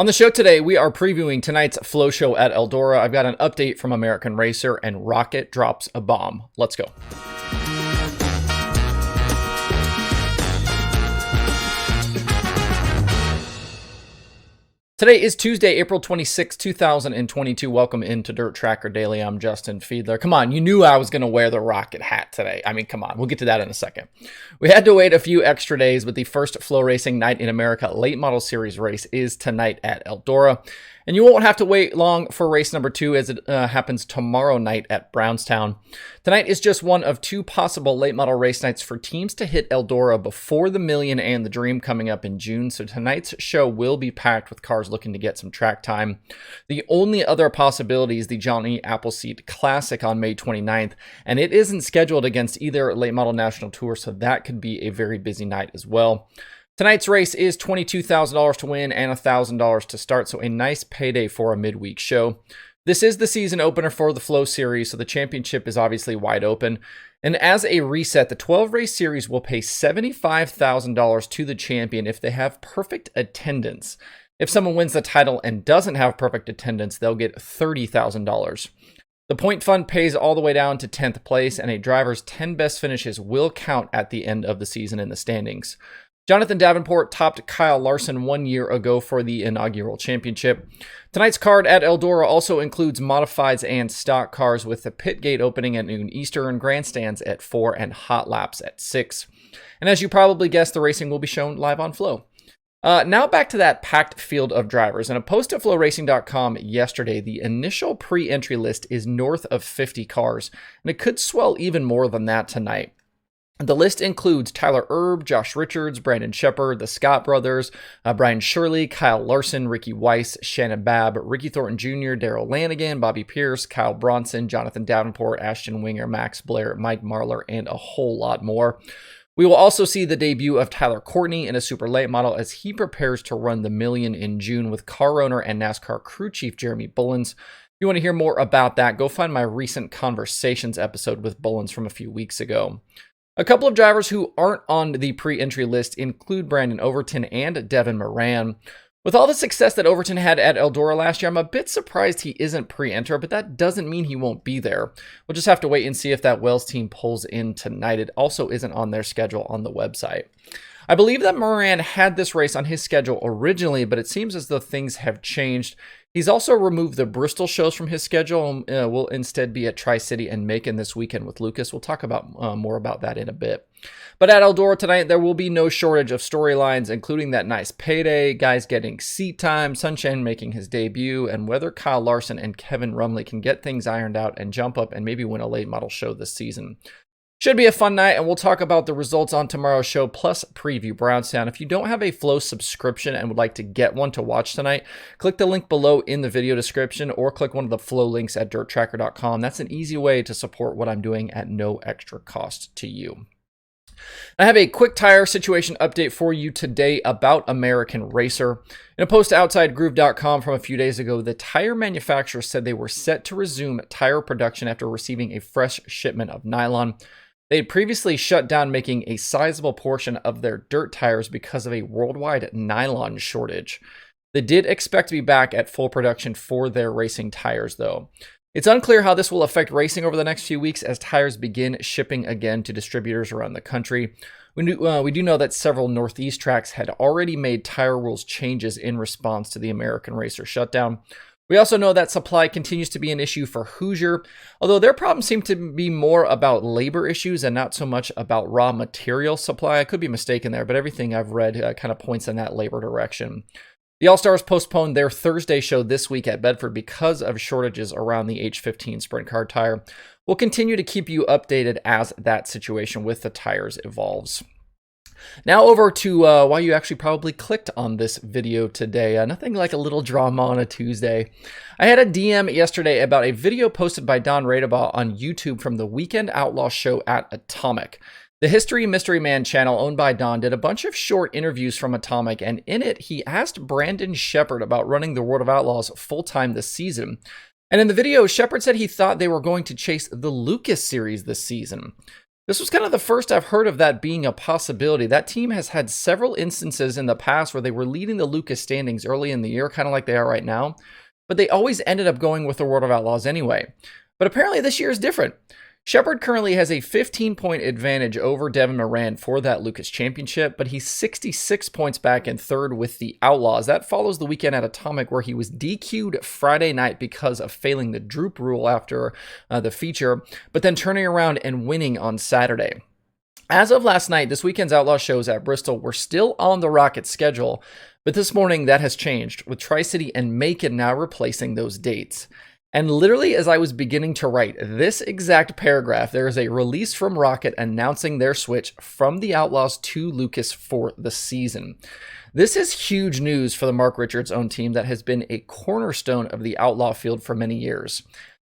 On the show today, we are previewing tonight's Flow Show at Eldora. I've got an update from American Racer, and Rocket drops a bomb. Let's go. Today is Tuesday, April 26, 2022. Welcome into Dirt Tracker Daily. I'm Justin Fiedler. Come on, you knew I was going to wear the Rocket hat today. I mean, come on. We'll get to that in a second. We had to wait a few extra days, but the first FloRacing Night in America late model series race is tonight at Eldora. And you won't have to wait long for race number 2 as it happens tomorrow night at Brownstown. Tonight is just one of 2 possible late model race nights for teams to hit Eldora before the Million and the Dream coming up in June. So tonight's show will be packed with cars looking to get some track time. The only other possibility is the Johnny Appleseed Classic on May 29th, and it isn't scheduled against either late model national tour, so that could be a very busy night as well. Tonight's race is $22,000 to win and $1,000 to start, so a nice payday for a midweek show. This is the season opener for the Flow Series, so the championship is obviously wide open. And as a reset, the 12-race series will pay $75,000 to the champion if they have perfect attendance. If someone wins the title and doesn't have perfect attendance, they'll get $30,000. The point fund pays all the way down to 10th place, and a driver's 10 best finishes will count at the end of the season in the standings. Jonathan Davenport topped Kyle Larson 1 year ago for the inaugural championship. Tonight's card at Eldora also includes modifieds and stock cars, with the pit gate opening at noon Eastern, grandstands at 4, and hot laps at 6. And as you probably guessed, the racing will be shown live on Flow. Now back to that packed field of drivers. In a post at FloRacing.com yesterday, the initial pre-entry list is north of 50 cars, and it could swell even more than that tonight. The list includes Tyler Erb, Josh Richards, Brandon Sheppard, the Scott brothers, Brian Shirley, Kyle Larson, Ricky Weiss, Shannon Babb, Ricky Thornton Jr., Daryl Lanigan, Bobby Pierce, Kyle Bronson, Jonathan Davenport, Ashton Winger, Max Blair, Mike Marlar, and a whole lot more. We will also see the debut of Tyler Courtney in a super late model as he prepares to run the Million in June with car owner and NASCAR crew chief Jeremy Bullins. If you want to hear more about that, go find my recent Conversations episode with Bullins from a few weeks ago. A couple of drivers who aren't on the pre-entry list include Brandon Overton and Devin Moran. With all the success that Overton had at Eldora last year, I'm a bit surprised he isn't pre-enter, but that doesn't mean he won't be there. We'll just have to wait and see if that Wells team pulls in tonight. It also isn't on their schedule on the website. I believe that Moran had this race on his schedule originally, but it seems as though things have changed. He's also removed the Bristol shows from his schedule and will instead be at Tri-City and Macon this weekend with Lucas. We'll talk about more about that in a bit. But at Eldora tonight, there will be no shortage of storylines, including that nice payday, guys getting seat time, Sunshine making his debut, and whether Kyle Larson and Kevin Rumley can get things ironed out and jump up and maybe win a late model show this season. Should be a fun night, and we'll talk about the results on tomorrow's show, plus preview Brownstown. If you don't have a Flow subscription and would like to get one to watch tonight, click the link below in the video description or click one of the Flow links at dirttracker.com. That's an easy way to support what I'm doing at no extra cost to you. I have a quick tire situation update for you today about American Racer. In a post to OutsideGroove.com from a few days ago, the tire manufacturer said they were set to resume tire production after receiving a fresh shipment of nylon. They had previously shut down making a sizable portion of their dirt tires because of a worldwide nylon shortage. They did expect to be back at full production for their racing tires, though. It's unclear how this will affect racing over the next few weeks as tires begin shipping again to distributors around the country. We do know that several Northeast tracks had already made tire rules changes in response to the American Racer shutdown. We also know that supply continues to be an issue for Hoosier, although their problems seem to be more about labor issues and not so much about raw material supply. I could be mistaken there, but everything I've read kind of points in that labor direction. The All-Stars postponed their Thursday show this week at Bedford because of shortages around the H15 Sprint Car tire. We'll continue to keep you updated as that situation with the tires evolves. Now over to why you actually probably clicked on this video today. Nothing like a little drama on a Tuesday. I had a DM yesterday about a video posted by Don Radebaugh on YouTube from the Weekend Outlaw show at Atomic. The History Mystery Man channel owned by Don did a bunch of short interviews from Atomic, and in it, he asked Brandon Sheppard about running the World of Outlaws full-time this season. And in the video, Sheppard said he thought they were going to chase the Lucas series this season. This was kind of the first I've heard of that being a possibility. That team has had several instances in the past where they were leading the Lucas standings early in the year, kind of like they are right now, but they always ended up going with the World of Outlaws anyway. But apparently this year is different. Sheppard currently has a 15-point advantage over Devin Moran for that Lucas Championship, but he's 66 points back in third with the Outlaws. That follows the weekend at Atomic where he was DQ'd Friday night because of failing the droop rule after the feature, but then turning around and winning on Saturday. As of last night, this weekend's Outlaw shows at Bristol were still on the Rocket schedule, but this morning that has changed, with Tri-City and Macon now replacing those dates. And literally as I was beginning to write this exact paragraph, there is a release from Rocket announcing their switch from the Outlaws to Lucas for the season. This is huge news for the Mark Richards' own team that has been a cornerstone of the Outlaw field for many years.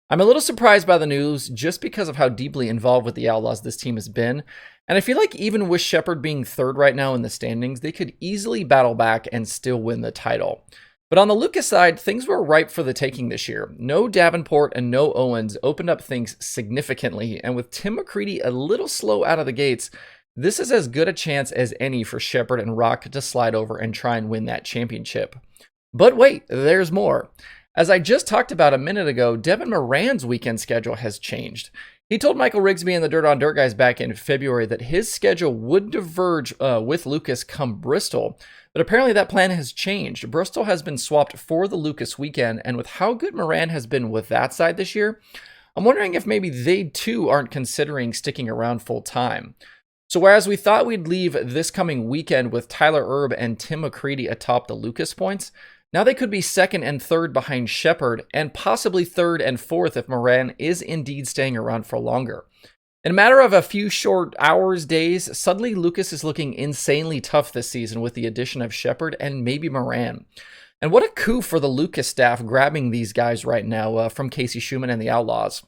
I'm a little surprised by the news just because of how deeply involved with the Outlaws this team has been. And I feel like even with Sheppard being third right now in the standings, they could easily battle back and still win the title. But on the Lucas side, things were ripe for the taking this year. No Davenport and no Owens opened up things significantly, and with Tim McCready a little slow out of the gates, this is as good a chance as any for Sheppard and Rocket to slide over and try and win that championship. But wait, there's more. As I just talked about a minute ago, Devin Moran's weekend schedule has changed. He told Michael Rigsby and the Dirt on Dirt guys back in February that his schedule would diverge with Lucas come Bristol, but apparently that plan has changed. Bristol has been swapped for the Lucas weekend, and with how good Moran has been with that side this year, I'm wondering if maybe they too aren't considering sticking around full time. So whereas we thought we'd leave this coming weekend with Tyler Erb and Tim McCready atop the Lucas points, now they could be second and third behind Sheppard, and possibly third and fourth if Moran is indeed staying around for longer. In a matter of a few short hours, days, suddenly Lucas is looking insanely tough this season with the addition of Sheppard and maybe Moran. And what a coup for the Lucas staff grabbing these guys right now from Casey Schumann and the Outlaws.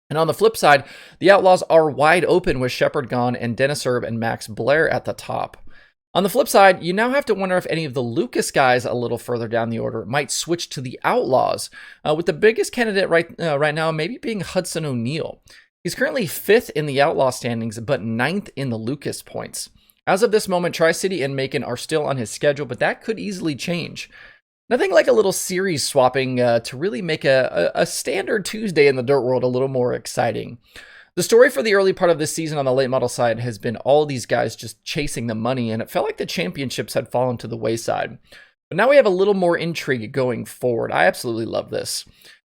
And on the flip side, the Outlaws are wide open with Sheppard gone and Dennis Erb and Max Blair at the top. On the flip side, you now have to wonder if any of the Lucas guys a little further down the order might switch to the Outlaws, with the biggest candidate right now maybe being Hudson O'Neill. He's currently 5th in the Outlaw standings, but 9th in the Lucas points. As of this moment, Tri-City and Macon are still on his schedule, but that could easily change. Nothing like a little series swapping to really make a standard Tuesday in the dirt world a little more exciting. The story for the early part of this season on the late model side has been all these guys just chasing the money, and it felt like the championships had fallen to the wayside. But now we have a little more intrigue going forward. I absolutely love this.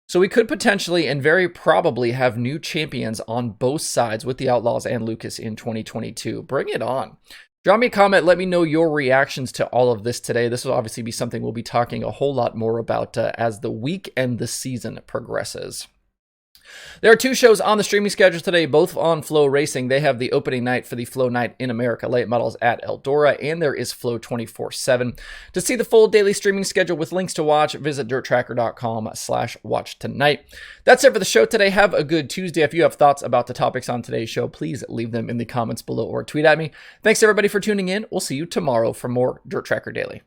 So we could potentially and very probably have new champions on both sides with the Outlaws and Lucas in 2022. Bring it on. Drop me a comment. Let me know your reactions to all of this today. This will obviously be something we'll be talking a whole lot more about as the week and the season progresses. There are 2 shows on the streaming schedule today, both on FloRacing. They have the opening night for the Flow Night in America late models at Eldora, and there is Flow 24/7. To see the full daily streaming schedule with links to watch, visit dirttracker.com/watch tonight. That's it for the show today. Have a good Tuesday. If you have thoughts about the topics on today's show, please leave them in the comments below or tweet at me. Thanks everybody for tuning in. We'll see you tomorrow for more Dirt Tracker Daily.